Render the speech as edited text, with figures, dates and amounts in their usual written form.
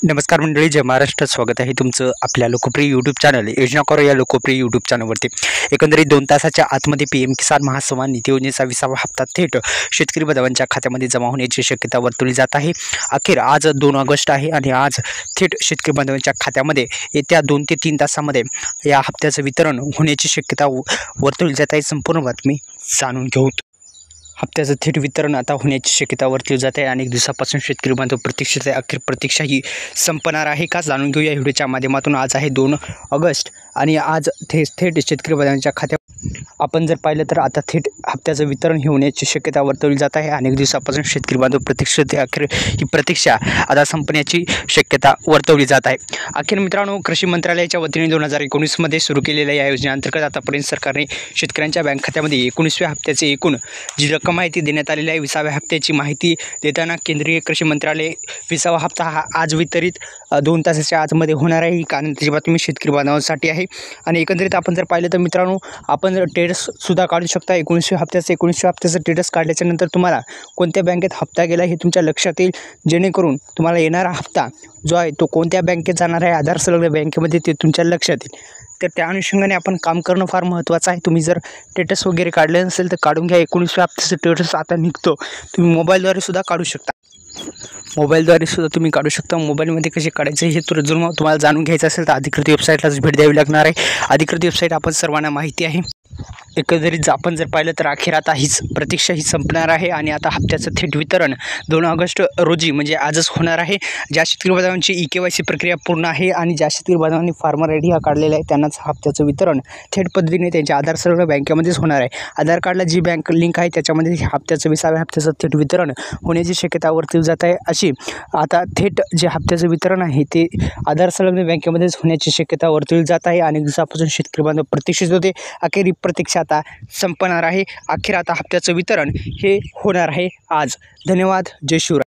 नमस्कार मंडळी, जय महाराष्ट्र. स्वागत आहे तुमचं आपल्या लोकप्रिय यूट्यूब चॅनल योजना करो या लोकप्रिय यूट्यूब चॅनलवरती. एकंदरीत 2 तासाच्या आतमध्ये PM किसान महासन्मान निधी योजनेचा 20वा हप्ता थेट शेतकरी बांधवांच्या खात्यामध्ये जमा होण्याची शक्यता वर्तवली जात आहे. अखेर आज 2 ऑगस्ट आहे आणि आज थेट शेतकरी बांधवांच्या खात्यामध्ये येत्या 2 ते 3 तासामध्ये या हप्त्याचं वितरण होण्याची शक्यता वर्तवली जात आहे. संपूर्ण बातमी जाणून घेऊत. हप्त्याचं थेट वितरण आता होण्याची शक्यता वर्तवली जात आहे. अनेक दिवसापासून शेतकरी बांधव प्रतीक्षित आहे. अखेर प्रतीक्षा ही संपणार आहे का, जाणून घेऊया व्हिडिओच्या माध्यमातून. आज आहे 2 ऑगस्ट आणि आज थेट शेतकरी बांधवांच्या खात्यात आपण जर पाहिलं तर आता थेट हप्त्याचं वितरण होण्याची शक्यता वर्तवली जात आहे. अनेक दिवसापासून शेतकरी बांधव प्रतीक्षित आहे. अखेर ही प्रतीक्षा आता संपण्याची शक्यता वर्तवली जात आहे. अखेर मित्रांनो, कृषी मंत्रालयाच्या वतीने 2019मध्ये सुरू केलेल्या या योजनेअंतर्गत आतापर्यंत सरकारने शेतकऱ्यांच्या बँक खात्यामध्ये 19व्या हप्त्याचे एकूण जी रक्कम आहे ती देण्यात आलेली आहे. 20व्या हप्त्याची माहिती देताना केंद्रीय कृषी मंत्रालय 20वा हप्ता हा आज वितरित 2 तासाच्या आतमध्ये होणार आहे. ही कारण त्याची बातमी शेतकरी बांधवांसाठी आहे. आणि एकंदरीत आपण जर पाहिलं तर मित्रांनो, आपण टेटससुद्धा काढू शकता. 19व्या हप्त्याचं टेटस काढल्याच्यानंतर तुम्हाला कोणत्या बँकेत हप्ता गेला हे तुमच्या लक्षात येईल, जेणेकरून तुम्हाला येणारा हप्ता जो आहे तो कोणत्या बँकेत जाणार आहे, आधार संलग्न बँकेमध्ये, ते तुमच्या लक्षात येईल. तर त्या अनुषंगाने आपण काम करणं फार महत्त्वाचं आहे. तुम्ही जर टेटस वगैरे काढले नसेल तर काढून घ्या. 19व्या हप्त्याचं टेटस आता निघतो, तुम्ही मोबाईलद्वारे सुद्धा काढू शकता. मोबाईलमध्ये कसे काढायचे हे तुम्हाला जाणून घ्यायचं असेल तर अधिकृत वेबसाईटलाच भेट द्यावी लागणार आहे. अधिकृत वेबसाईट आपण सर्वांना माहिती आहे. एकंदरीत आपण जर पाहिलं तर अखेर आता हीच प्रतीक्षा ही संपणार आहे आणि आता हप्त्याचं थेट वितरण 2 ऑगस्ट रोजी म्हणजे आजच होणार आहे. ज्या शेतकरी बांधवांची EKYC प्रक्रिया पूर्ण आहे आणि ज्या शेतकरी बांधवांनी फार्मर ID हा काढलेला आहे त्यांनाच हप्त्याचं वितरण थेट पद्धतीने त्यांच्या आधार संलग्न बँकेमध्येच होणार आहे. आधार कार्डला जी बँक लिंक आहे त्याच्यामध्ये हप्त्याचं 20व्या हप्त्याचं थेट वितरण होण्याची शक्यता वर्तवली जात आहे. अशी आता थेट जे हप्त्याचं वितरण आहे ते आधार संलग्न बँकेमध्येच होण्याची शक्यता वर्तवली जात आहे. अनेक दिवसापासून शेतकरी बांधव प्रतीक्षित होते. अखेर ही प्रतीक्षा आता संपणार आहे. अखेर आता हप्त्याचं वितरण हे होणार आहे आज. धन्यवाद. जय शिवराय.